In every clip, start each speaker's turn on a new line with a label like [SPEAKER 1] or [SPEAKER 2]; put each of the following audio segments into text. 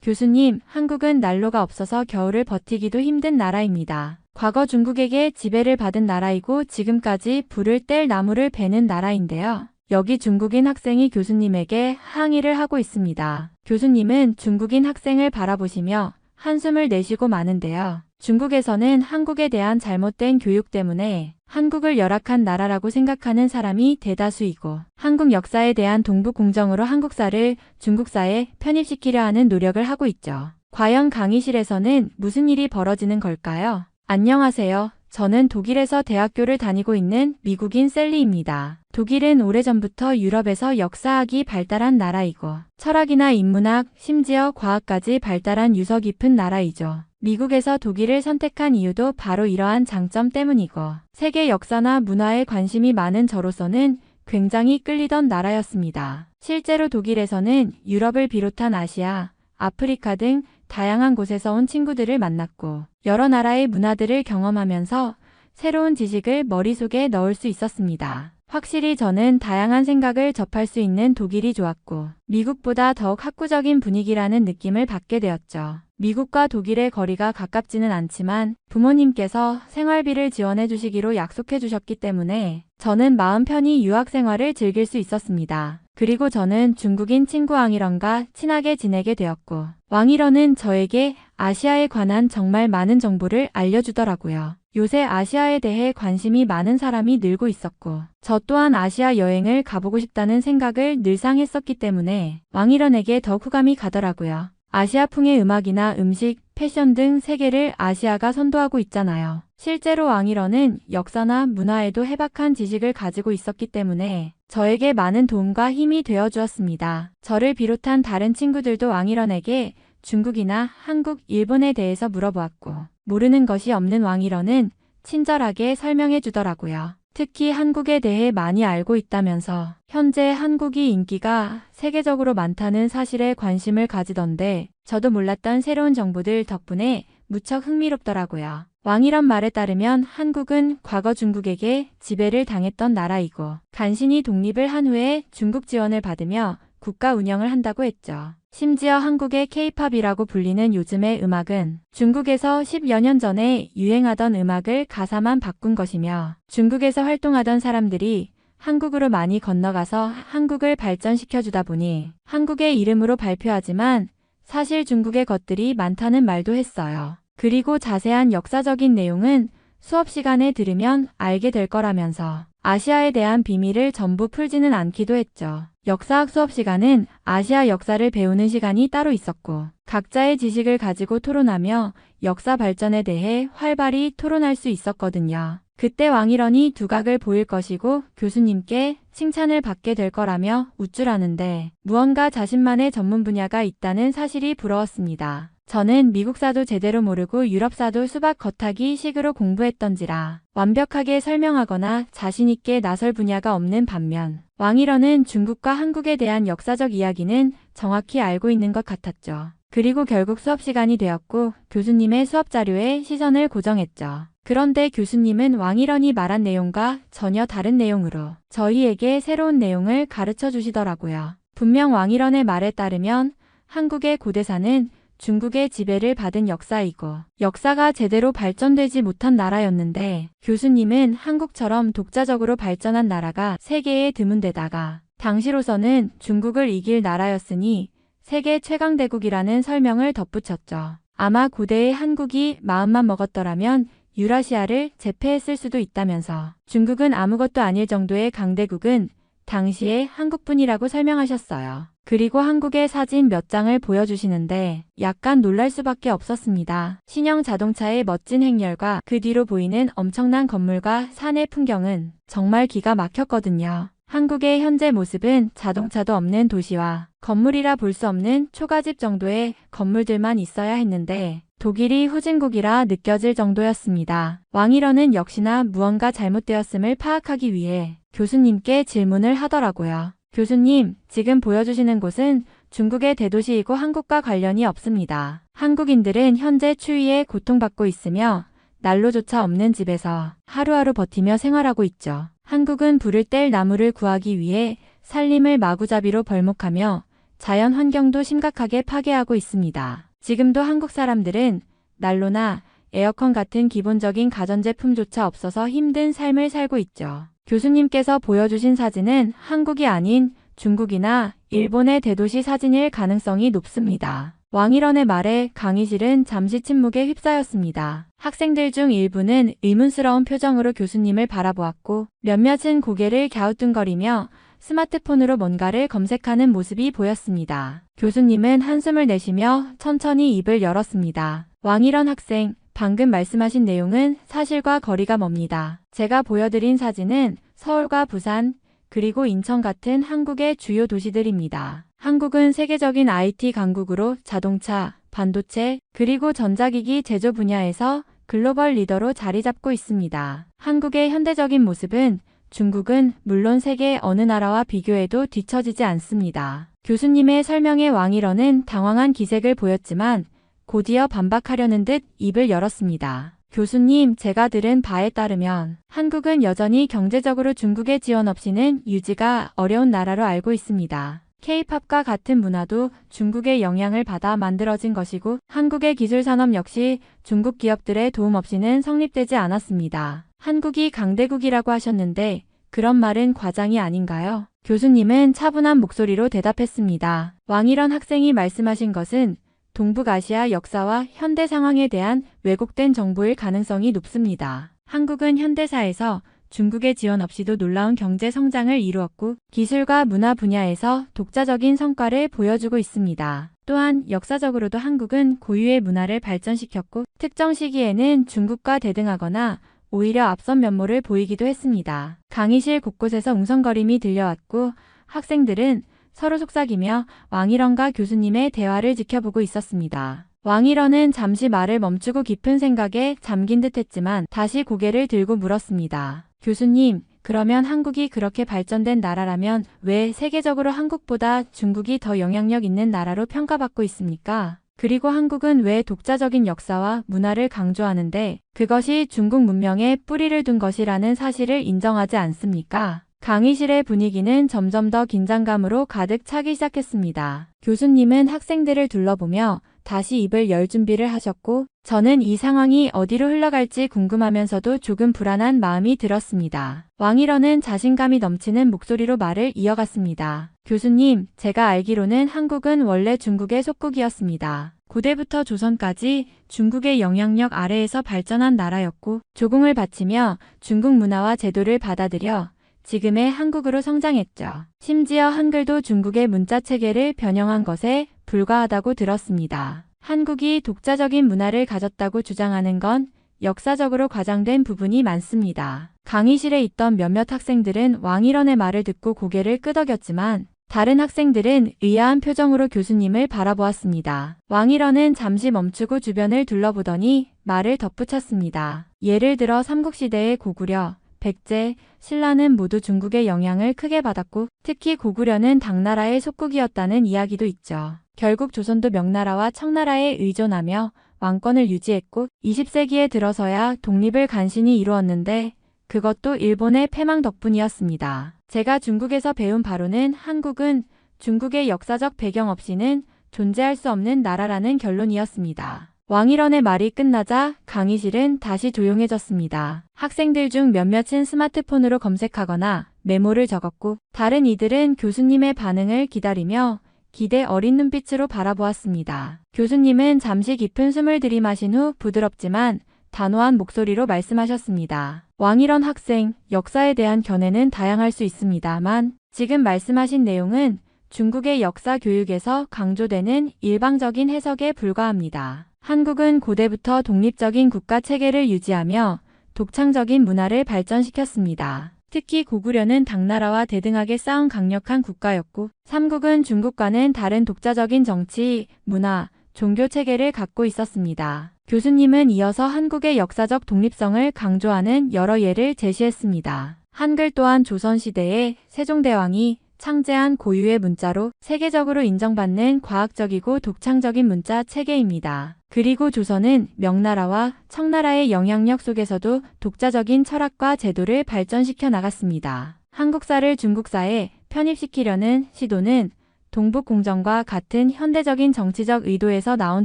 [SPEAKER 1] 교수님, 한국은 난로가 없어서 겨울을 버티기도 힘든 나라입니다. 과거 중국에게 지배를 받은 나라이고 지금까지 불을 뗄 나무를 베는 나라인데요. 여기 중국인 학생이 교수님에게 항의를 하고 있습니다. 교수님은 중국인 학생을 바라보시며 한숨을 내쉬고 마는데요. 중국에서는 한국에 대한 잘못된 교육 때문에 한국을 열악한 나라라고 생각하는 사람이 대다수이고 한국 역사에 대한 동북 공정으로 한국사를 중국사에 편입시키려 하는 노력을 하고 있죠. 과연 강의실에서는 무슨 일이 벌어지는 걸까요? 안녕하세요. 저는 독일에서 대학교를 다니고 있는 미국인 셀리입니다. 독일은 오래전부터 유럽에서 역사학이 발달한 나라이고 철학이나 인문학, 심지어 과학까지 발달한 유서 깊은 나라이죠. 미국에서 독일을 선택한 이유도 바로 이러한 장점 때문이고 세계 역사나 문화에 관심이 많은 저로서는 굉장히 끌리던 나라였습니다. 실제로 독일에서는 유럽을 비롯한 아시아, 아프리카 등 다양한 곳에서 온 친구들을 만났고 여러 나라의 문화들을 경험하면서 새로운 지식을 머릿속에 넣을 수 있었습니다. 확실히 저는 다양한 생각을 접할 수 있는 독일이 좋았고 미국보다 더욱 학구적인 분위기라는 느낌을 받게 되었죠. 미국과 독일의 거리가 가깝지는 않지만 부모님께서 생활비를 지원해 주시기로 약속해 주셨기 때문에 저는 마음 편히 유학 생활을 즐길 수 있었습니다. 그리고 저는 중국인 친구 왕일원과 친하게 지내게 되었고 왕일원은 저에게 아시아에 관한 정말 많은 정보를 알려주더라고요. 요새 아시아에 대해 관심이 많은 사람이 늘고 있었고 저 또한 아시아 여행을 가보고 싶다는 생각을 늘상 했었기 때문에 왕일원에게 더욱 호감이 가더라고요. 아시아풍의 음악이나 음식, 패션 등 세계를 아시아가 선도하고 있잖아요. 실제로 왕일원은 역사나 문화에도 해박한 지식을 가지고 있었기 때문에 저에게 많은 도움과 힘이 되어 주었습니다. 저를 비롯한 다른 친구들도 왕일원에게 중국이나 한국, 일본에 대해서 물어보았고 모르는 것이 없는 왕일원은 친절하게 설명해 주더라고요. 특히 한국에 대해 많이 알고 있다면서 현재 한국이 인기가 세계적으로 많다는 사실에 관심을 가지던데 저도 몰랐던 새로운 정보들 덕분에 무척 흥미롭더라고요. 왕일원 말에 따르면 한국은 과거 중국에게 지배를 당했던 나라이고 간신히 독립을 한 후에 중국 지원을 받으며 국가 운영을 한다고 했죠. 심지어 한국의 K-팝이라고 불리는 요즘의 음악은 중국에서 10여 년 전에 유행하던 음악을 가사만 바꾼 것이며 중국에서 활동하던 사람들이 한국으로 많이 건너가서 한국을 발전시켜주다 보니 한국의 이름으로 발표하지만 사실 중국의 것들이 많다는 말도 했어요. 그리고 자세한 역사적인 내용은 수업 시간에 들으면 알게 될 거라면서 아시아에 대한 비밀을 전부 풀지는 않기도 했죠. 역사학 수업 시간은 아시아 역사를 배우는 시간이 따로 있었고 각자의 지식을 가지고 토론하며 역사 발전에 대해 활발히 토론할 수 있었거든요. 그때 왕일원이 두각을 보일 것이고 교수님께 칭찬을 받게 될 거라며 우쭐하는데 무언가 자신만의 전문 분야가 있다는 사실이 부러웠습니다. 저는 미국사도 제대로 모르고 유럽사도 수박 겉핥기 식으로 공부했던지라 완벽하게 설명하거나 자신있게 나설 분야가 없는 반면 왕일원은 중국과 한국에 대한 역사적 이야기는 정확히 알고 있는 것 같았죠. 그리고 결국 수업 시간이 되었고 교수님의 수업 자료에 시선을 고정했죠. 그런데 교수님은 왕일원이 말한 내용과 전혀 다른 내용으로 저희에게 새로운 내용을 가르쳐 주시더라고요. 분명 왕일원의 말에 따르면 한국의 고대사는 중국의 지배를 받은 역사이고 역사가 제대로 발전되지 못한 나라였는데 교수님은 한국처럼 독자적으로 발전한 나라가 세계에 드문데다가 당시로서는 중국을 이길 나라였으니 세계 최강대국이라는 설명을 덧붙였죠. 아마 고대의 한국이 마음만 먹었더라면 유라시아를 제패했을 수도 있다면서 중국은 아무것도 아닐 정도의 강대국은 당시에 한국뿐이라고 설명하셨어요. 그리고 한국의 사진 몇 장을 보여주시는데 약간 놀랄 수밖에 없었습니다. 신형 자동차의 멋진 행렬과 그 뒤로 보이는 엄청난 건물과 산의 풍경은 정말 기가 막혔거든요. 한국의 현재 모습은 자동차도 없는 도시와 건물이라 볼 수 없는 초가집 정도의 건물들만 있어야 했는데 독일이 후진국이라 느껴질 정도였습니다. 왕일원은 역시나 무언가 잘못되었음을 파악하기 위해 교수님께 질문을 하더라고요. 교수님, 지금 보여주시는 곳은 중국의 대도시이고 한국과 관련이 없습니다. 한국인들은 현재 추위에 고통받고 있으며 난로조차 없는 집에서 하루하루 버티며 생활하고 있죠. 한국은 불을 뗄 나무를 구하기 위해 산림을 마구잡이로 벌목하며 자연 환경도 심각하게 파괴하고 있습니다. 지금도 한국 사람들은 난로나 에어컨 같은 기본적인 가전제품조차 없어서 힘든 삶을 살고 있죠. 교수님께서 보여주신 사진은 한국이 아닌 중국이나 일본의 대도시 사진일 가능성이 높습니다. 왕일원의 말에 강의실은 잠시 침묵에 휩싸였습니다. 학생들 중 일부는 의문스러운 표정으로 교수님을 바라보았고 몇몇은 고개를 갸우뚱거리며 스마트폰으로 뭔가를 검색하는 모습이 보였습니다. 교수님은 한숨을 내쉬며 천천히 입을 열었습니다. 왕일원 학생, 방금 말씀하신 내용은 사실과 거리가 멉니다. 제가 보여드린 사진은 서울과 부산, 그리고 인천 같은 한국의 주요 도시들입니다. 한국은 세계적인 IT 강국으로 자동차, 반도체, 그리고 전자기기 제조 분야에서 글로벌 리더로 자리 잡고 있습니다. 한국의 현대적인 모습은 중국은 물론 세계 어느 나라와 비교해도 뒤처지지 않습니다. 교수님의 설명에 왕일원은 당황한 기색을 보였지만 곧이어 반박하려는 듯 입을 열었습니다. 교수님, 제가 들은 바에 따르면 한국은 여전히 경제적으로 중국의 지원 없이는 유지가 어려운 나라로 알고 있습니다. K-팝과 같은 문화도 중국의 영향을 받아 만들어진 것이고 한국의 기술산업 역시 중국 기업들의 도움 없이는 성립되지 않았습니다. 한국이 강대국이라고 하셨는데 그런 말은 과장이 아닌가요? 교수님은 차분한 목소리로 대답했습니다. 왕일원 학생이 말씀하신 것은 동북아시아 역사와 현대 상황에 대한 왜곡된 정보일 가능성이 높습니다. 한국은 현대사에서 중국의 지원 없이도 놀라운 경제 성장을 이루었고 기술과 문화 분야에서 독자적인 성과를 보여주고 있습니다. 또한 역사적으로도 한국은 고유의 문화를 발전시켰고 특정 시기에는 중국과 대등하거나 오히려 앞선 면모를 보이기도 했습니다. 강의실 곳곳에서 웅성거림이 들려왔고 학생들은 서로 속삭이며 왕일원과 교수님의 대화를 지켜보고 있었습니다. 왕일원은 잠시 말을 멈추고 깊은 생각에 잠긴 듯 했지만 다시 고개를 들고 물었습니다. 교수님, 그러면 한국이 그렇게 발전된 나라라면 왜 세계적으로 한국보다 중국이 더 영향력 있는 나라로 평가받고 있습니까? 그리고 한국은 왜 독자적인 역사와 문화를 강조하는데 그것이 중국 문명에 뿌리를 둔 것이라는 사실을 인정하지 않습니까? 강의실의 분위기는 점점 더 긴장감으로 가득 차기 시작했습니다. 교수님은 학생들을 둘러보며 다시 입을 열 준비를 하셨고 저는 이 상황이 어디로 흘러갈지 궁금하면서도 조금 불안한 마음이 들었습니다. 왕일원은 자신감이 넘치는 목소리로 말을 이어갔습니다. 교수님, 제가 알기로는 한국은 원래 중국의 속국이었습니다. 고대부터 조선까지 중국의 영향력 아래에서 발전한 나라였고 조공을 바치며 중국 문화와 제도를 받아들여 지금의 한국으로 성장했죠. 심지어 한글도 중국의 문자 체계를 변형한 것에 불과하다고 들었습니다. 한국이 독자적인 문화를 가졌다고 주장하는 건 역사적으로 과장된 부분이 많습니다. 강의실에 있던 몇몇 학생들은 왕일원의 말을 듣고 고개를 끄덕였지만 다른 학생들은 의아한 표정으로 교수님을 바라보았습니다. 왕일원은 잠시 멈추고 주변을 둘러보더니 말을 덧붙였습니다. 예를 들어 삼국시대의 고구려, 백제, 신라는 모두 중국의 영향을 크게 받았고 특히 고구려는 당나라의 속국이었다는 이야기도 있죠. 결국 조선도 명나라와 청나라에 의존하며 왕권을 유지했고 20세기에 들어서야 독립을 간신히 이루었는데 그것도 일본의 패망 덕분이었습니다. 제가 중국에서 배운 바로는 한국은 중국의 역사적 배경 없이는 존재할 수 없는 나라라는 결론이었습니다. 왕일원의 말이 끝나자 강의실은 다시 조용해졌습니다. 학생들 중 몇몇은 스마트폰으로 검색하거나 메모를 적었고 다른 이들은 교수님의 반응을 기다리며 기대 어린 눈빛으로 바라보았습니다. 교수님은 잠시 깊은 숨을 들이마신 후 부드럽지만 단호한 목소리로 말씀하셨습니다. 왕일원 학생, 역사에 대한 견해는 다양할 수 있습니다만 지금 말씀하신 내용은 중국의 역사 교육에서 강조되는 일방적인 해석에 불과합니다. 한국은 고대부터 독립적인 국가 체계를 유지하며 독창적인 문화를 발전시켰습니다. 특히 고구려는 당나라와 대등하게 싸운 강력한 국가였고 삼국은 중국과는 다른 독자적인 정치, 문화, 종교 체계를 갖고 있었습니다. 교수님은 이어서 한국의 역사적 독립성을 강조하는 여러 예를 제시했습니다. 한글 또한 조선시대에 세종대왕이 창제한 고유의 문자로 세계적으로 인정받는 과학적이고 독창적인 문자 체계입니다. 그리고 조선은 명나라와 청나라의 영향력 속에서도 독자적인 철학과 제도를 발전시켜 나갔습니다. 한국사를 중국사에 편입시키려는 시도는 동북공정과 같은 현대적인 정치적 의도에서 나온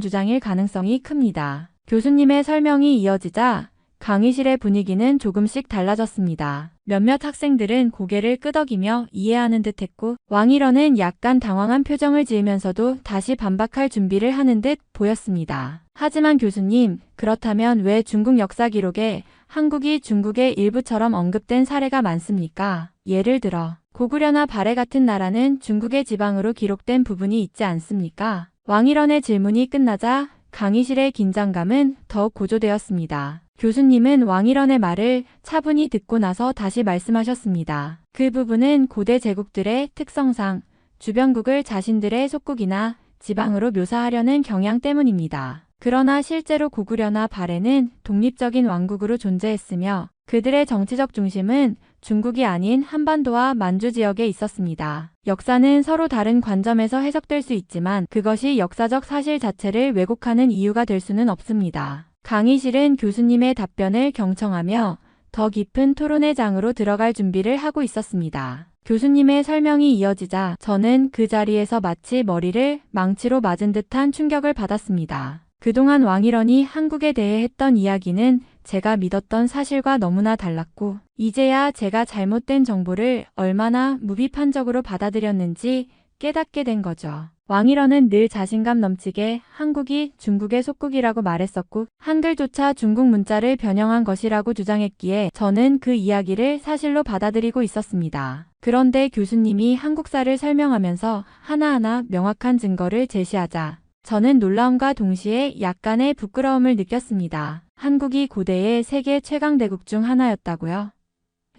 [SPEAKER 1] 주장일 가능성이 큽니다. 교수님의 설명이 이어지자 강의실의 분위기는 조금씩 달라졌습니다. 몇몇 학생들은 고개를 끄덕이며 이해하는 듯 했고 왕일원은 약간 당황한 표정을 지으면서도 다시 반박할 준비를 하는 듯 보였습니다. 하지만 교수님, 그렇다면 왜 중국 역사 기록에 한국이 중국의 일부처럼 언급된 사례가 많습니까? 예를 들어 고구려나 발해 같은 나라는 중국의 지방으로 기록된 부분이 있지 않습니까? 왕일원의 질문이 끝나자 강의실의 긴장감은 더욱 고조되었습니다. 교수님은 왕일원의 말을 차분히 듣고 나서 다시 말씀하셨습니다. 그 부분은 고대 제국들의 특성상 주변국을 자신들의 속국이나 지방으로 묘사하려는 경향 때문입니다. 그러나 실제로 고구려나 발해는 독립적인 왕국으로 존재했으며 그들의 정치적 중심은 중국이 아닌 한반도와 만주 지역에 있었습니다. 역사는 서로 다른 관점에서 해석될 수 있지만 그것이 역사적 사실 자체를 왜곡하는 이유가 될 수는 없습니다. 강의실은 교수님의 답변을 경청하며 더 깊은 토론의 장으로 들어갈 준비를 하고 있었습니다. 교수님의 설명이 이어지자 저는 그 자리에서 마치 머리를 망치로 맞은 듯한 충격을 받았습니다. 그동안 왕일원이 한국에 대해 했던 이야기는 제가 믿었던 사실과 너무나 달랐고 이제야 제가 잘못된 정보를 얼마나 무비판적으로 받아들였는지 깨닫게 된 거죠. 왕일원은 늘 자신감 넘치게 한국이 중국의 속국이라고 말했었고 한글조차 중국 문자를 변형한 것이라고 주장했기에 저는 그 이야기를 사실로 받아들이고 있었습니다. 그런데 교수님이 한국사를 설명하면서 하나하나 명확한 증거를 제시하자 저는 놀라움과 동시에 약간의 부끄러움을 느꼈습니다. 한국이 고대의 세계 최강대국 중 하나였다고요?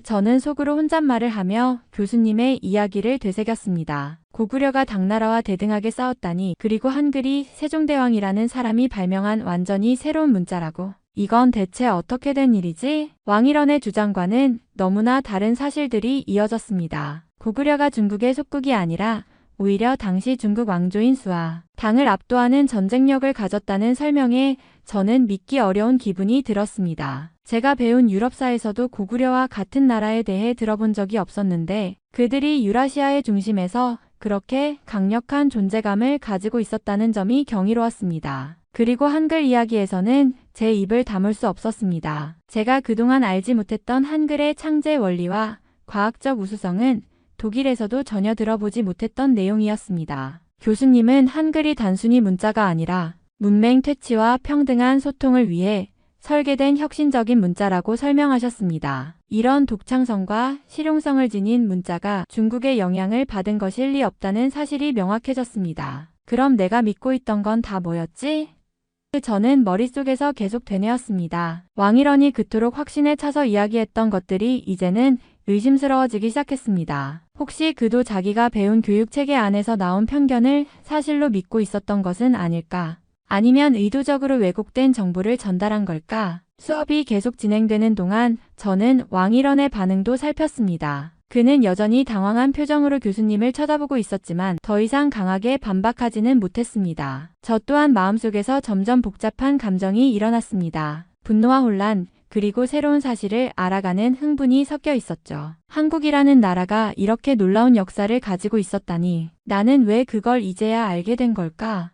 [SPEAKER 1] 저는 속으로 혼잣말을 하며 교수님의 이야기를 되새겼습니다. 고구려가 당나라와 대등하게 싸웠다니, 그리고 한글이 세종대왕이라는 사람이 발명한 완전히 새로운 문자라고. 이건 대체 어떻게 된 일이지? 왕일원의 주장과는 너무나 다른 사실들이 이어졌습니다. 고구려가 중국의 속국이 아니라 오히려 당시 중국 왕조인 수와 당을 압도하는 전쟁력을 가졌다는 설명에 저는 믿기 어려운 기분이 들었습니다. 제가 배운 유럽사에서도 고구려와 같은 나라에 대해 들어본 적이 없었는데 그들이 유라시아의 중심에서 그렇게 강력한 존재감을 가지고 있었다는 점이 경이로웠습니다. 그리고 한글 이야기에서는 제 입을 다물 수 없었습니다. 제가 그동안 알지 못했던 한글의 창제 원리와 과학적 우수성은 독일에서도 전혀 들어보지 못했던 내용이었습니다. 교수님은 한글이 단순히 문자가 아니라 문맹 퇴치와 평등한 소통을 위해 설계된 혁신적인 문자라고 설명하셨습니다. 이런 독창성과 실용성을 지닌 문자가 중국의 영향을 받은 것일 리 없다는 사실이 명확해졌습니다. 그럼 내가 믿고 있던 건 다 뭐였지? 저는 머릿속에서 계속 되뇌었습니다. 왕일원이 그토록 확신에 차서 이야기했던 것들이 이제는 의심스러워지기 시작했습니다. 혹시 그도 자기가 배운 교육체계 안에서 나온 편견을 사실로 믿고 있었던 것은 아닐까? 아니면 의도적으로 왜곡된 정보를 전달한 걸까? 수업이 계속 진행되는 동안 저는 왕일원의 반응도 살폈습니다. 그는 여전히 당황한 표정으로 교수님을 쳐다보고 있었지만 더 이상 강하게 반박하지는 못했습니다. 저 또한 마음속에서 점점 복잡한 감정이 일어났습니다. 분노와 혼란, 그리고 새로운 사실을 알아가는 흥분이 섞여 있었죠. 한국이라는 나라가 이렇게 놀라운 역사를 가지고 있었다니 나는 왜 그걸 이제야 알게 된 걸까?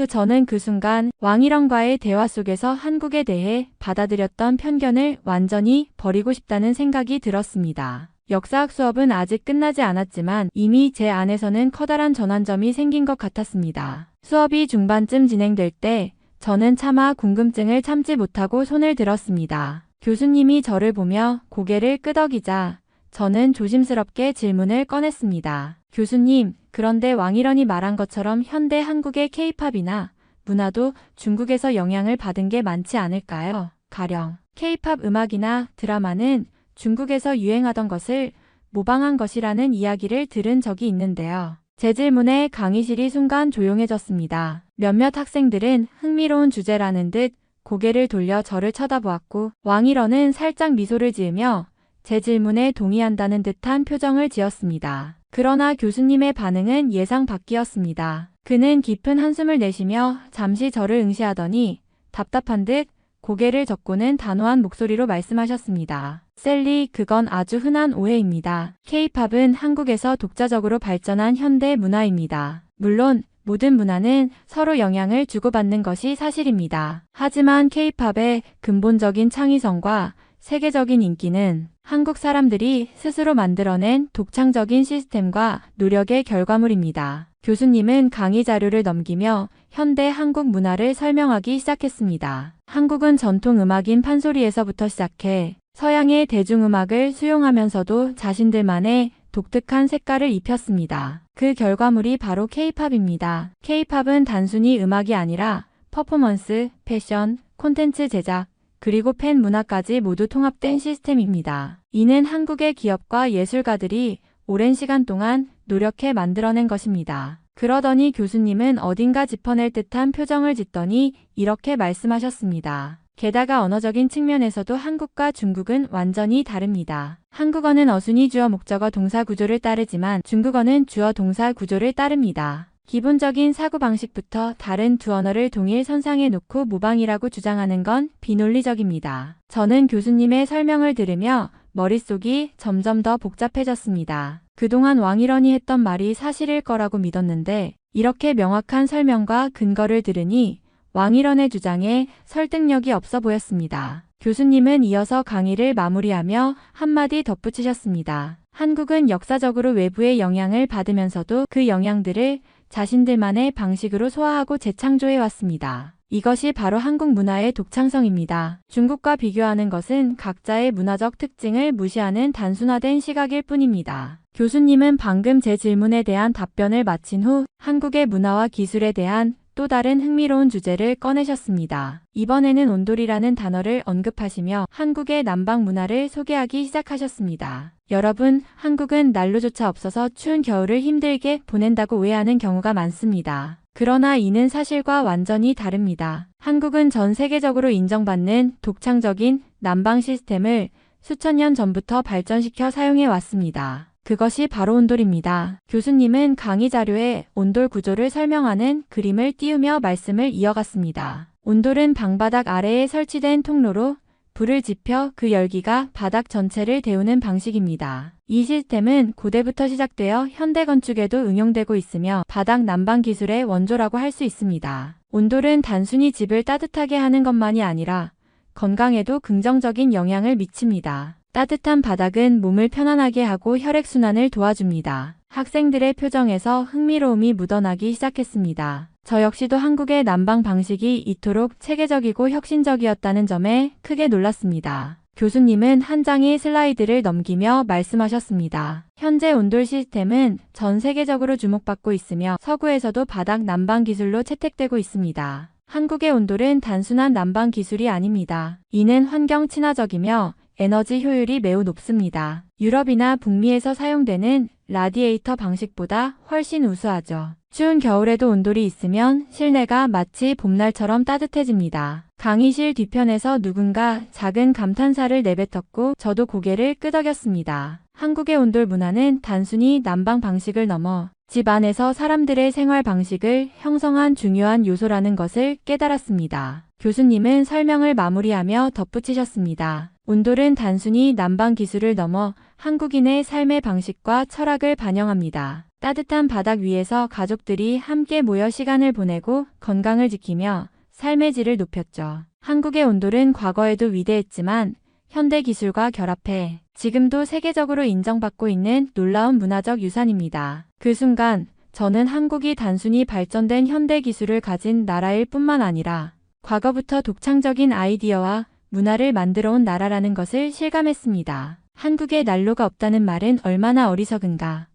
[SPEAKER 1] 저는 그 순간 왕일원과의 대화 속에서 한국에 대해 받아들였던 편견을 완전히 버리고 싶다는 생각이 들었습니다. 역사학 수업은 아직 끝나지 않았지만 이미 제 안에서는 커다란 전환점이 생긴 것 같았습니다. 수업이 중반쯤 진행될 때 저는 차마 궁금증을 참지 못하고 손을 들었습니다. 교수님이 저를 보며 고개를 끄덕이자 저는 조심스럽게 질문을 꺼냈습니다. 교수님, 그런데 왕일원이 말한 것처럼 현대 한국의 K-팝이나 문화도 중국에서 영향을 받은 게 많지 않을까요? 가령 K-팝 음악이나 드라마는 중국에서 유행하던 것을 모방한 것이라는 이야기를 들은 적이 있는데요. 제 질문에 강의실이 순간 조용해졌습니다. 몇몇 학생들은 흥미로운 주제라는 듯 고개를 돌려 저를 쳐다보았고 왕일원은 살짝 미소를 지으며 제 질문에 동의한다는 듯한 표정을 지었습니다. 그러나 교수님의 반응은 예상 밖이었습니다. 그는 깊은 한숨을 내쉬며 잠시 저를 응시하더니 답답한 듯 고개를 젓고는 단호한 목소리로 말씀하셨습니다. 셀리, 그건 아주 흔한 오해입니다. K-팝은 한국에서 독자적으로 발전한 현대 문화입니다. 물론 모든 문화는 서로 영향을 주고받는 것이 사실입니다. 하지만 K-팝의 근본적인 창의성과 세계적인 인기는 한국 사람들이 스스로 만들어낸 독창적인 시스템과 노력의 결과물입니다. 교수님은 강의 자료를 넘기며 현대 한국 문화를 설명하기 시작했습니다. 한국은 전통 음악인 판소리에서부터 시작해 서양의 대중음악을 수용하면서도 자신들만의 독특한 색깔을 입혔습니다. 그 결과물이 바로 K-팝입니다. K-팝은 단순히 음악이 아니라 퍼포먼스, 패션, 콘텐츠 제작, 그리고 팬 문화까지 모두 통합된 시스템입니다. 이는 한국의 기업과 예술가들이 오랜 시간 동안 노력해 만들어낸 것입니다. 그러더니 교수님은 어딘가 짚어낼 듯한 표정을 짓더니 이렇게 말씀하셨습니다. 게다가 언어적인 측면에서도 한국과 중국은 완전히 다릅니다. 한국어는 어순이 주어 목적어 동사 구조를 따르지만 중국어는 주어 동사 구조를 따릅니다. 기본적인 사고방식부터 다른 두 언어를 동일 선상에 놓고 모방이라고 주장하는 건 비논리적입니다. 저는 교수님의 설명을 들으며 머릿속이 점점 더 복잡해졌습니다. 그동안 왕일원이 했던 말이 사실일 거라고 믿었는데 이렇게 명확한 설명과 근거를 들으니 왕일원의 주장에 설득력이 없어 보였습니다. 교수님은 이어서 강의를 마무리하며 한마디 덧붙이셨습니다. 한국은 역사적으로 외부의 영향을 받으면서도 그 영향들을 자신들만의 방식으로 소화하고 재창조해 왔습니다. 이것이 바로 한국 문화의 독창성입니다. 중국과 비교하는 것은 각자의 문화적 특징을 무시하는 단순화된 시각일 뿐입니다. 교수님은 방금 제 질문에 대한 답변을 마친 후 한국의 문화와 기술에 대한 또 다른 흥미로운 주제를 꺼내셨습니다. 이번에는 온돌이라는 단어를 언급하시며 한국의 남방 문화를 소개하기 시작하셨습니다. 여러분, 한국은 난로조차 없어서 추운 겨울을 힘들게 보낸다고 오해하는 경우가 많습니다. 그러나 이는 사실과 완전히 다릅니다. 한국은 전 세계적으로 인정받는 독창적인 난방 시스템을 수천 년 전부터 발전시켜 사용해 왔습니다. 그것이 바로 온돌입니다. 교수님은 강의 자료에 온돌 구조를 설명하는 그림을 띄우며 말씀을 이어갔습니다. 온돌은 방바닥 아래에 설치된 통로로 불을 지펴 그 열기가 바닥 전체를 데우는 방식입니다. 이 시스템은 고대부터 시작되어 현대 건축에도 응용되고 있으며 바닥 난방 기술의 원조라고 할 수 있습니다. 온돌은 단순히 집을 따뜻하게 하는 것만이 아니라 건강에도 긍정적인 영향을 미칩니다. 따뜻한 바닥은 몸을 편안하게 하고 혈액순환을 도와줍니다. 학생들의 표정에서 흥미로움이 묻어나기 시작했습니다. 저 역시도 한국의 난방 방식이 이토록 체계적이고 혁신적이었다는 점에 크게 놀랐습니다. 교수님은 한 장의 슬라이드를 넘기며 말씀하셨습니다. 현재 온돌 시스템은 전 세계적으로 주목받고 있으며 서구에서도 바닥 난방 기술로 채택되고 있습니다. 한국의 온돌은 단순한 난방 기술이 아닙니다. 이는 환경 친화적이며 에너지 효율이 매우 높습니다. 유럽이나 북미에서 사용되는 라디에이터 방식보다 훨씬 우수하죠. 추운 겨울에도 온돌이 있으면 실내가 마치 봄날처럼 따뜻해집니다. 강의실 뒤편에서 누군가 작은 감탄사를 내뱉었고 저도 고개를 끄덕였습니다. 한국의 온돌 문화는 단순히 난방 방식을 넘어 집 안에서 사람들의 생활 방식을 형성한 중요한 요소라는 것을 깨달았습니다. 교수님은 설명을 마무리하며 덧붙이셨습니다. 온돌은 단순히 난방 기술을 넘어 한국인의 삶의 방식과 철학을 반영합니다. 따뜻한 바닥 위에서 가족들이 함께 모여 시간을 보내고 건강을 지키며 삶의 질을 높였죠. 한국의 온돌은 과거에도 위대했지만 현대 기술과 결합해 지금도 세계적으로 인정받고 있는 놀라운 문화적 유산입니다. 그 순간 저는 한국이 단순히 발전된 현대 기술을 가진 나라일 뿐만 아니라 과거부터 독창적인 아이디어와 문화를 만들어 온 나라라는 것을 실감했습니다. 한국에 난로가 없다는 말은 얼마나 어리석은가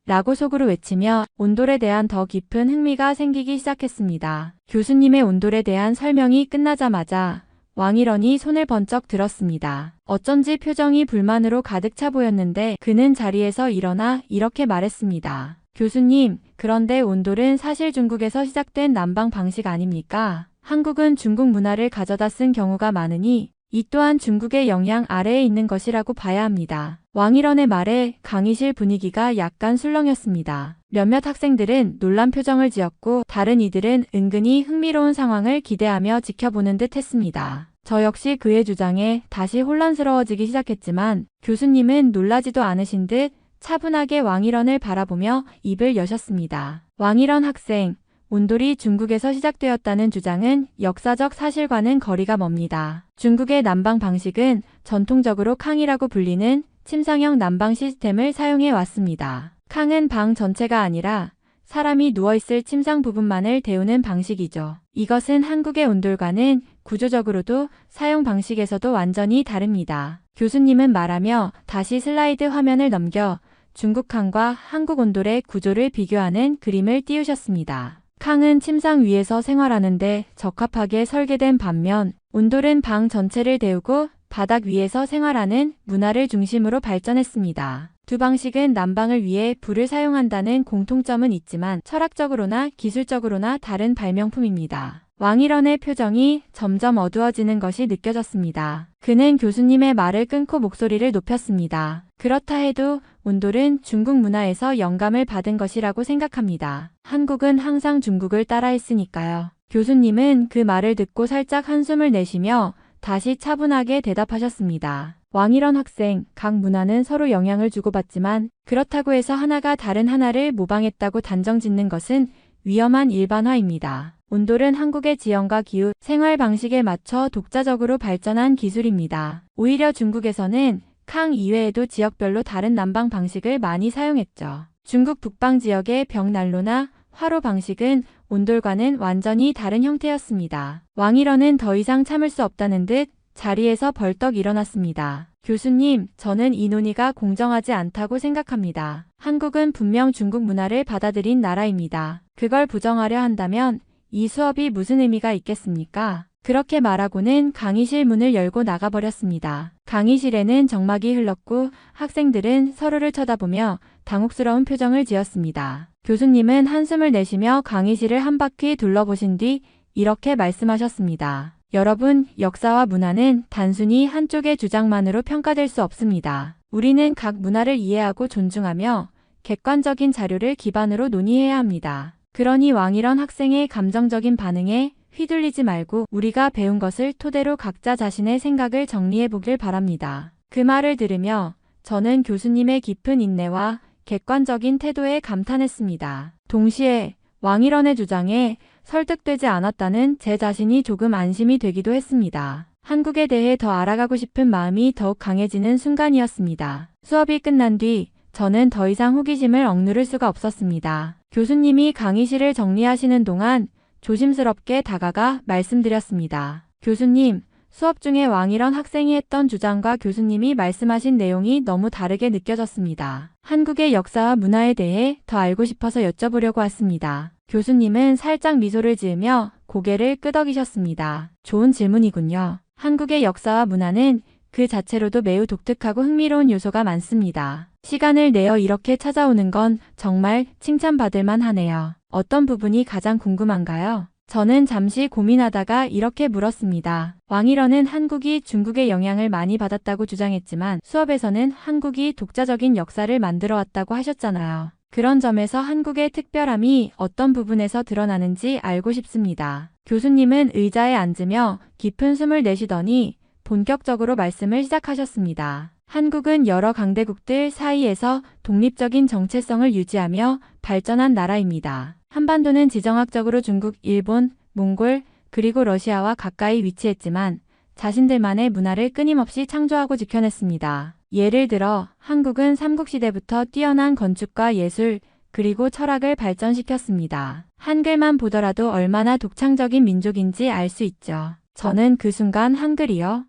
[SPEAKER 1] 라고 속으로 외치며 온돌에 대한 더 깊은 흥미가 생기기 시작했습니다. 교수님의 온돌에 대한 설명이 끝나자마자 왕일원이 손을 번쩍 들었습니다. 어쩐지 표정이 불만으로 가득 차 보였는데 그는 자리에서 일어나 이렇게 말했습니다. 교수님, 그런데 온돌은 사실 중국에서 시작된 난방 방식 아닙니까? 한국은 중국 문화를 가져다 쓴 경우가 많으니 이 또한 중국의 영향 아래에 있는 것이라고 봐야 합니다. 왕일원의 말에 강의실 분위기가 약간 술렁였습니다. 몇몇 학생들은 놀란 표정을 지었고 다른 이들은 은근히 흥미로운 상황을 기대하며 지켜보는 듯 했습니다. 저 역시 그의 주장에 다시 혼란스러워지기 시작했지만 교수님은 놀라지도 않으신 듯 차분하게 왕일원을 바라보며 입을 여셨습니다. 왕일원 학생, 온돌이 중국에서 시작되었다는 주장은 역사적 사실과는 거리가 멉니다. 중국의 난방 방식은 전통적으로 캉이라고 불리는 침상형 난방 시스템을 사용해 왔습니다. 캉은 방 전체가 아니라 사람이 누워있을 침상 부분만을 데우는 방식이죠. 이것은 한국의 온돌과는 구조적으로도 사용 방식에서도 완전히 다릅니다. 교수님은 말하며 다시 슬라이드 화면을 넘겨 중국 캉과 한국 온돌의 구조를 비교하는 그림을 띄우셨습니다. 캉은 침상 위에서 생활하는데 적합하게 설계된 반면 온돌은 방 전체를 데우고 바닥 위에서 생활하는 문화를 중심으로 발전했습니다. 두 방식은 난방을 위해 불을 사용한다는 공통점은 있지만 철학적으로나 기술적으로나 다른 발명품입니다. 왕일원의 표정이 점점 어두워지는 것이 느껴졌습니다. 그는 교수님의 말을 끊고 목소리를 높였습니다. 그렇다 해도 온돌은 중국 문화에서 영감을 받은 것이라고 생각합니다. 한국은 항상 중국을 따라했으니까요. 교수님은 그 말을 듣고 살짝 한숨을 내쉬며 다시 차분하게 대답하셨습니다. 왕일원 학생, 각 문화는 서로 영향을 주고받지만 그렇다고 해서 하나가 다른 하나를 모방했다고 단정 짓는 것은 위험한 일반화입니다. 온돌은 한국의 지형과 기후, 생활 방식에 맞춰 독자적으로 발전한 기술입니다. 오히려 중국에서는 캉 이외에도 지역별로 다른 난방 방식을 많이 사용했죠. 중국 북방 지역의 벽난로나 화로 방식은 온돌과는 완전히 다른 형태였습니다. 왕일원은 더 이상 참을 수 없다는 듯 자리에서 벌떡 일어났습니다. 교수님, 저는 이 논의가 공정하지 않다고 생각합니다. 한국은 분명 중국 문화를 받아들인 나라입니다. 그걸 부정하려 한다면 이 수업이 무슨 의미가 있겠습니까? 그렇게 말하고는 강의실 문을 열고 나가버렸습니다. 강의실에는 정막이 흘렀고 학생들은 서로를 쳐다보며 당혹스러운 표정을 지었습니다. 교수님은 한숨을 내쉬며 강의실을 한 바퀴 둘러보신 뒤 이렇게 말씀하셨습니다. 여러분, 역사와 문화는 단순히 한쪽의 주장만으로 평가될 수 없습니다. 우리는 각 문화를 이해하고 존중하며 객관적인 자료를 기반으로 논의해야 합니다. 그러니 왕일원 학생의 감정적인 반응에 휘둘리지 말고 우리가 배운 것을 토대로 각자 자신의 생각을 정리해 보길 바랍니다. 그 말을 들으며 저는 교수님의 깊은 인내와 객관적인 태도에 감탄했습니다. 동시에 왕일원의 주장에 설득되지 않았다는 제 자신이 조금 안심이 되기도 했습니다. 한국에 대해 더 알아가고 싶은 마음이 더욱 강해지는 순간이었습니다. 수업이 끝난 뒤 저는 더 이상 호기심을 억누를 수가 없었습니다. 교수님이 강의실을 정리하시는 동안 조심스럽게 다가가 말씀드렸습니다. 교수님, 수업 중에 왕일원 학생이 했던 주장과 교수님이 말씀하신 내용이 너무 다르게 느껴졌습니다. 한국의 역사와 문화에 대해 더 알고 싶어서 여쭤보려고 왔습니다. 교수님은 살짝 미소를 지으며 고개를 끄덕이셨습니다. 좋은 질문이군요. 한국의 역사와 문화는 그 자체로도 매우 독특하고 흥미로운 요소가 많습니다. 시간을 내어 이렇게 찾아오는 건 정말 칭찬받을 만하네요. 어떤 부분이 가장 궁금한가요? 저는 잠시 고민하다가 이렇게 물었습니다. 왕일원은 한국이 중국의 영향을 많이 받았다고 주장했지만 수업에서는 한국이 독자적인 역사를 만들어 왔다고 하셨잖아요. 그런 점에서 한국의 특별함이 어떤 부분에서 드러나는지 알고 싶습니다. 교수님은 의자에 앉으며 깊은 숨을 내쉬더니 본격적으로 말씀을 시작하셨습니다. 한국은 여러 강대국들 사이에서 독립적인 정체성을 유지하며 발전한 나라입니다. 한반도는 지정학적으로 중국, 일본, 몽골, 그리고 러시아와 가까이 위치했지만 자신들만의 문화를 끊임없이 창조하고 지켜냈습니다. 예를 들어 한국은 삼국시대부터 뛰어난 건축과 예술, 그리고 철학을 발전시켰습니다. 한글만 보더라도 얼마나 독창적인 민족인지 알 수 있죠. 저는 그 순간 한글이요?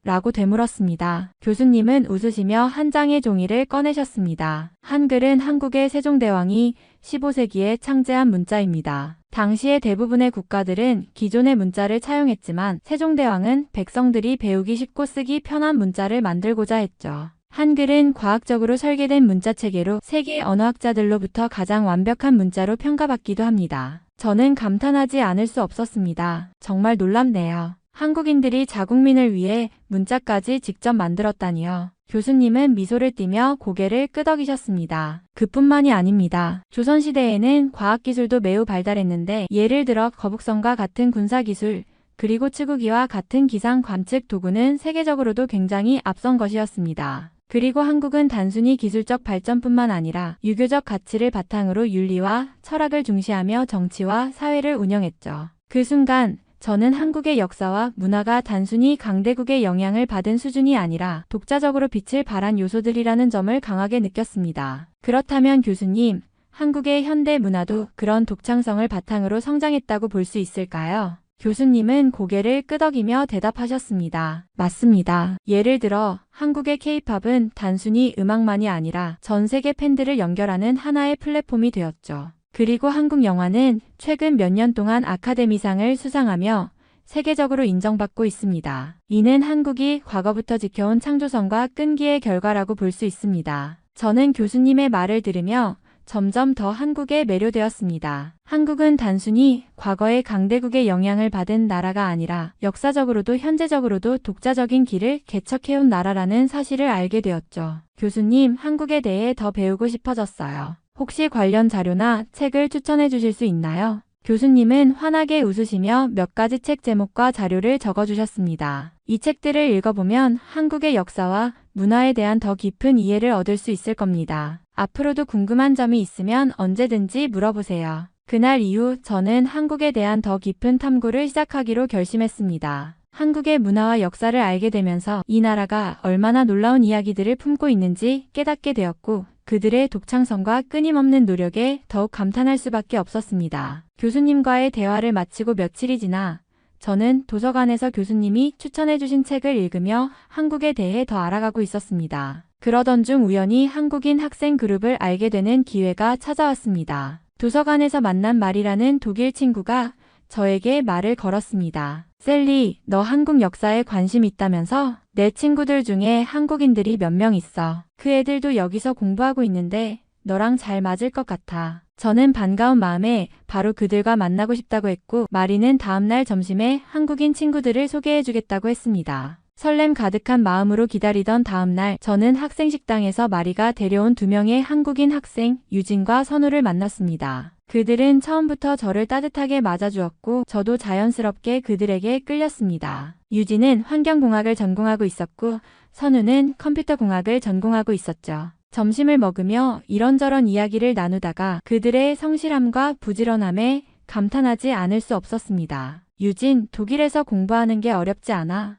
[SPEAKER 1] 라고 되물었습니다. 교수님은 웃으시며 한 장의 종이를 꺼내셨습니다. 한글은 한국의 세종대왕이 15세기에 창제한 문자입니다. 당시의 대부분의 국가들은 기존의 문자를 차용했지만 세종대왕은 백성들이 배우기 쉽고 쓰기 편한 문자를 만들고자 했죠. 한글은 과학적으로 설계된 문자체계로 세계 언어학자들로부터 가장 완벽한 문자로 평가받기도 합니다. 저는 감탄하지 않을 수 없었습니다. 정말 놀랍네요. 한국인들이 자국민을 위해 문자까지 직접 만들었다니요. 교수님은 미소를 띠며 고개를 끄덕이셨습니다. 그뿐만이 아닙니다. 조선시대에는 과학기술도 매우 발달했는데 예를 들어 거북선과 같은 군사기술, 그리고 치구기와 같은 기상 관측 도구는 세계적으로도 굉장히 앞선 것이었습니다. 그리고 한국은 단순히 기술적 발전뿐만 아니라 유교적 가치를 바탕으로 윤리와 철학을 중시하며 정치와 사회를 운영했죠. 그 순간 저는 한국의 역사와 문화가 단순히 강대국의 영향을 받은 수준이 아니라 독자적으로 빛을 발한 요소들이라는 점을 강하게 느꼈습니다. 그렇다면 교수님, 한국의 현대 문화도 그런 독창성을 바탕으로 성장했다고 볼 수 있을까요? 교수님은 고개를 끄덕이며 대답하셨습니다. 맞습니다. 예를 들어 한국의 K-팝은 단순히 음악만이 아니라 전 세계 팬들을 연결하는 하나의 플랫폼이 되었죠. 그리고 한국 영화는 최근 몇 년 동안 아카데미상을 수상하며 세계적으로 인정받고 있습니다. 이는 한국이 과거부터 지켜온 창조성과 끈기의 결과라고 볼 수 있습니다. 저는 교수님의 말을 들으며 점점 더 한국에 매료되었습니다. 한국은 단순히 과거의 강대국의 영향을 받은 나라가 아니라 역사적으로도 현재적으로도 독자적인 길을 개척해온 나라라는 사실을 알게 되었죠. 교수님, 한국에 대해 더 배우고 싶어졌어요. 혹시 관련 자료나 책을 추천해 주실 수 있나요? 교수님은 환하게 웃으시며 몇 가지 책 제목과 자료를 적어주셨습니다. 이 책들을 읽어보면 한국의 역사와 문화에 대한 더 깊은 이해를 얻을 수 있을 겁니다. 앞으로도 궁금한 점이 있으면 언제든지 물어보세요. 그날 이후 저는 한국에 대한 더 깊은 탐구를 시작하기로 결심했습니다. 한국의 문화와 역사를 알게 되면서 이 나라가 얼마나 놀라운 이야기들을 품고 있는지 깨닫게 되었고 그들의 독창성과 끊임없는 노력에 더욱 감탄할 수밖에 없었습니다. 교수님과의 대화를 마치고 며칠이 지나 저는 도서관에서 교수님이 추천해주신 책을 읽으며 한국에 대해 더 알아가고 있었습니다. 그러던 중 우연히 한국인 학생 그룹을 알게 되는 기회가 찾아왔습니다. 도서관에서 만난 말이라는 독일 친구가 저에게 말을 걸었습니다. 셀리, 너 한국 역사에 관심 있다면서? 내 친구들 중에 한국인들이 몇 명 있어. 그 애들도 여기서 공부하고 있는데 너랑 잘 맞을 것 같아. 저는 반가운 마음에 바로 그들과 만나고 싶다고 했고 마리는 다음날 점심에 한국인 친구들을 소개해주겠다고 했습니다. 설렘 가득한 마음으로 기다리던 다음날 저는 학생식당에서 마리가 데려온 2명의 한국인 학생 유진과 선우를 만났습니다. 그들은 처음부터 저를 따뜻하게 맞아주었고 저도 자연스럽게 그들에게 끌렸습니다. 유진은 환경공학을 전공하고 있었고 선우는 컴퓨터공학을 전공하고 있었죠. 점심을 먹으며 이런저런 이야기를 나누다가 그들의 성실함과 부지런함에 감탄하지 않을 수 없었습니다. 유진, 독일에서 공부하는 게 어렵지 않아?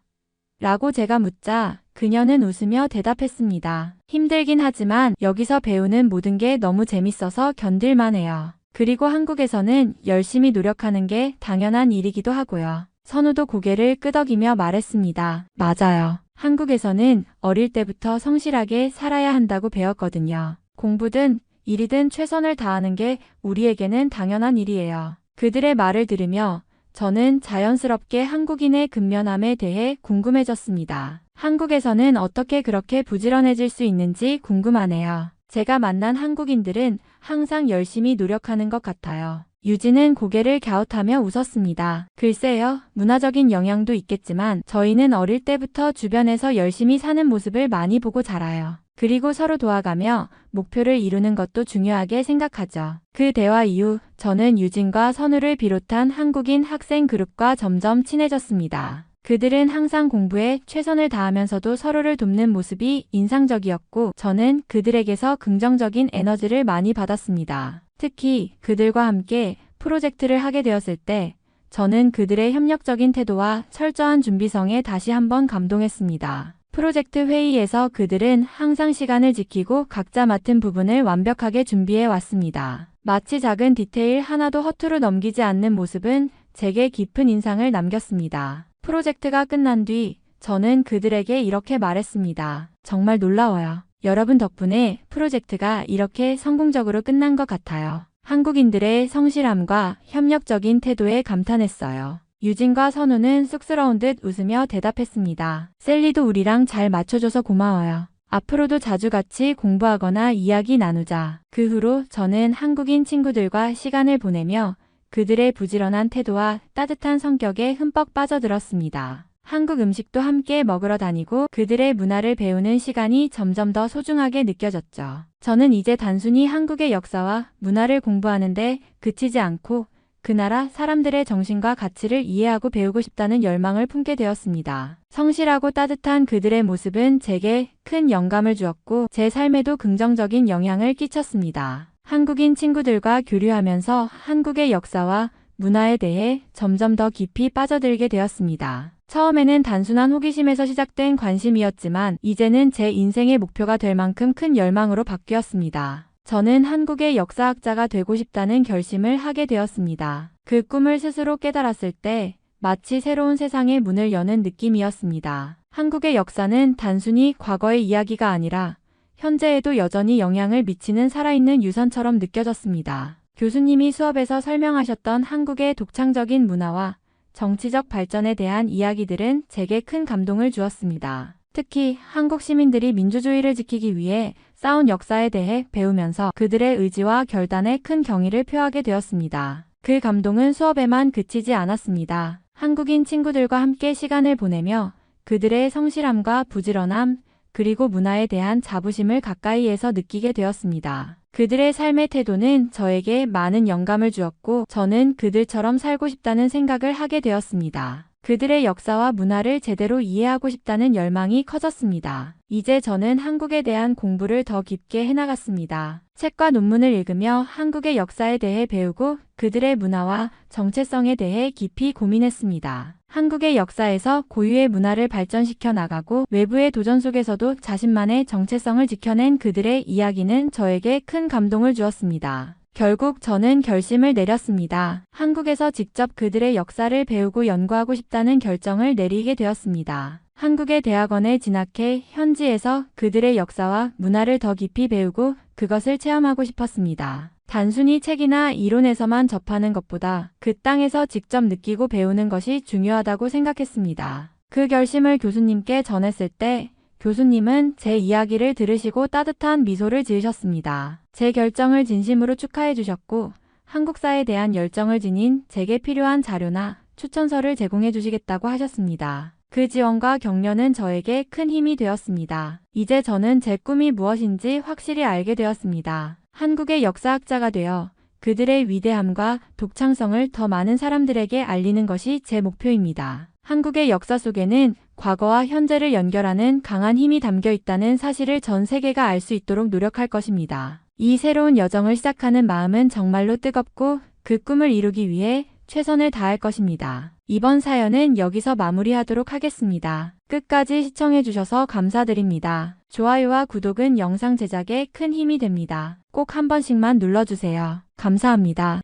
[SPEAKER 1] 라고 제가 묻자 그녀는 웃으며 대답했습니다. 힘들긴 하지만 여기서 배우는 모든 게 너무 재밌어서 견딜만 해요. 그리고 한국에서는 열심히 노력하는 게 당연한 일이기도 하고요. 선우도 고개를 끄덕이며 말했습니다. 맞아요. 한국에서는 어릴 때부터 성실하게 살아야 한다고 배웠거든요. 공부든 일이든 최선을 다하는 게 우리에게는 당연한 일이에요. 그들의 말을 들으며 저는 자연스럽게 한국인의 근면함에 대해 궁금해졌습니다. 한국에서는 어떻게 그렇게 부지런해질 수 있는지 궁금하네요. 제가 만난 한국인들은 항상 열심히 노력하는 것 같아요. 유진은 고개를 갸웃하며 웃었습니다. 글쎄요, 문화적인 영향도 있겠지만 저희는 어릴 때부터 주변에서 열심히 사는 모습을 많이 보고 자라요. 그리고 서로 도와가며 목표를 이루는 것도 중요하게 생각하죠. 그 대화 이후 저는 유진과 선우를 비롯한 한국인 학생 그룹과 점점 친해졌습니다. 그들은 항상 공부에 최선을 다하면서도 서로를 돕는 모습이 인상적이었고 저는 그들에게서 긍정적인 에너지를 많이 받았습니다. 특히 그들과 함께 프로젝트를 하게 되었을 때 저는 그들의 협력적인 태도와 철저한 준비성에 다시 한번 감동했습니다. 프로젝트 회의에서 그들은 항상 시간을 지키고 각자 맡은 부분을 완벽하게 준비해 왔습니다. 마치 작은 디테일 하나도 허투루 넘기지 않는 모습은 제게 깊은 인상을 남겼습니다. 프로젝트가 끝난 뒤 저는 그들에게 이렇게 말했습니다. 정말 놀라워요. 여러분 덕분에 프로젝트가 이렇게 성공적으로 끝난 것 같아요. 한국인들의 성실함과 협력적인 태도에 감탄했어요. 유진과 선우는 쑥스러운 듯 웃으며 대답했습니다. 셀리도 우리랑 잘 맞춰줘서 고마워요. 앞으로도 자주 같이 공부하거나 이야기 나누자. 그 후로 저는 한국인 친구들과 시간을 보내며 그들의 부지런한 태도와 따뜻한 성격에 흠뻑 빠져들었습니다. 한국 음식도 함께 먹으러 다니고 그들의 문화를 배우는 시간이 점점 더 소중하게 느껴졌죠. 저는 이제 단순히 한국의 역사와 문화를 공부하는데 그치지 않고 그 나라 사람들의 정신과 가치를 이해하고 배우고 싶다는 열망을 품게 되었습니다. 성실하고 따뜻한 그들의 모습은 제게 큰 영감을 주었고 제 삶에도 긍정적인 영향을 끼쳤습니다. 한국인 친구들과 교류하면서 한국의 역사와 문화에 대해 점점 더 깊이 빠져들게 되었습니다. 처음에는 단순한 호기심에서 시작된 관심이었지만 이제는 제 인생의 목표가 될 만큼 큰 열망으로 바뀌었습니다. 저는 한국의 역사학자가 되고 싶다는 결심을 하게 되었습니다. 그 꿈을 스스로 깨달았을 때 마치 새로운 세상의 문을 여는 느낌이었습니다. 한국의 역사는 단순히 과거의 이야기가 아니라 현재에도 여전히 영향을 미치는 살아있는 유산처럼 느껴졌습니다. 교수님이 수업에서 설명하셨던 한국의 독창적인 문화와 정치적 발전에 대한 이야기들은 제게 큰 감동을 주었습니다. 특히 한국 시민들이 민주주의를 지키기 위해 싸운 역사에 대해 배우면서 그들의 의지와 결단에 큰 경의를 표하게 되었습니다. 그 감동은 수업에만 그치지 않았습니다. 한국인 친구들과 함께 시간을 보내며 그들의 성실함과 부지런함, 그리고 문화에 대한 자부심을 가까이에서 느끼게 되었습니다. 그들의 삶의 태도는 저에게 많은 영감을 주었고 저는 그들처럼 살고 싶다는 생각을 하게 되었습니다. 그들의 역사와 문화를 제대로 이해하고 싶다는 열망이 커졌습니다. 이제 저는 한국에 대한 공부를 더 깊게 해나갔습니다. 책과 논문을 읽으며 한국의 역사에 대해 배우고 그들의 문화와 정체성에 대해 깊이 고민했습니다. 한국의 역사에서 고유의 문화를 발전시켜 나가고 외부의 도전 속에서도 자신만의 정체성을 지켜낸 그들의 이야기는 저에게 큰 감동을 주었습니다. 결국 저는 결심을 내렸습니다. 한국에서 직접 그들의 역사를 배우고 연구하고 싶다는 결정을 내리게 되었습니다. 한국의 대학원에 진학해 현지에서 그들의 역사와 문화를 더 깊이 배우고 그것을 체험하고 싶었습니다. 단순히 책이나 이론에서만 접하는 것보다 그 땅에서 직접 느끼고 배우는 것이 중요하다고 생각했습니다. 그 결심을 교수님께 전했을 때 교수님은 제 이야기를 들으시고 따뜻한 미소를 지으셨습니다. 제 결정을 진심으로 축하해 주셨고 한국사에 대한 열정을 지닌 제게 필요한 자료나 추천서를 제공해 주시겠다고 하셨습니다. 그 지원과 격려는 저에게 큰 힘이 되었습니다. 이제 저는 제 꿈이 무엇인지 확실히 알게 되었습니다. 한국의 역사학자가 되어 그들의 위대함과 독창성을 더 많은 사람들에게 알리는 것이 제 목표입니다. 한국의 역사 속에는 과거와 현재를 연결하는 강한 힘이 담겨 있다는 사실을 전 세계가 알 수 있도록 노력할 것입니다. 이 새로운 여정을 시작하는 마음은 정말로 뜨겁고 그 꿈을 이루기 위해 최선을 다할 것입니다. 이번 사연은 여기서 마무리하도록 하겠습니다. 끝까지 시청해주셔서 감사드립니다. 좋아요와 구독은 영상 제작에 큰 힘이 됩니다. 꼭 한 번씩만 눌러주세요. 감사합니다.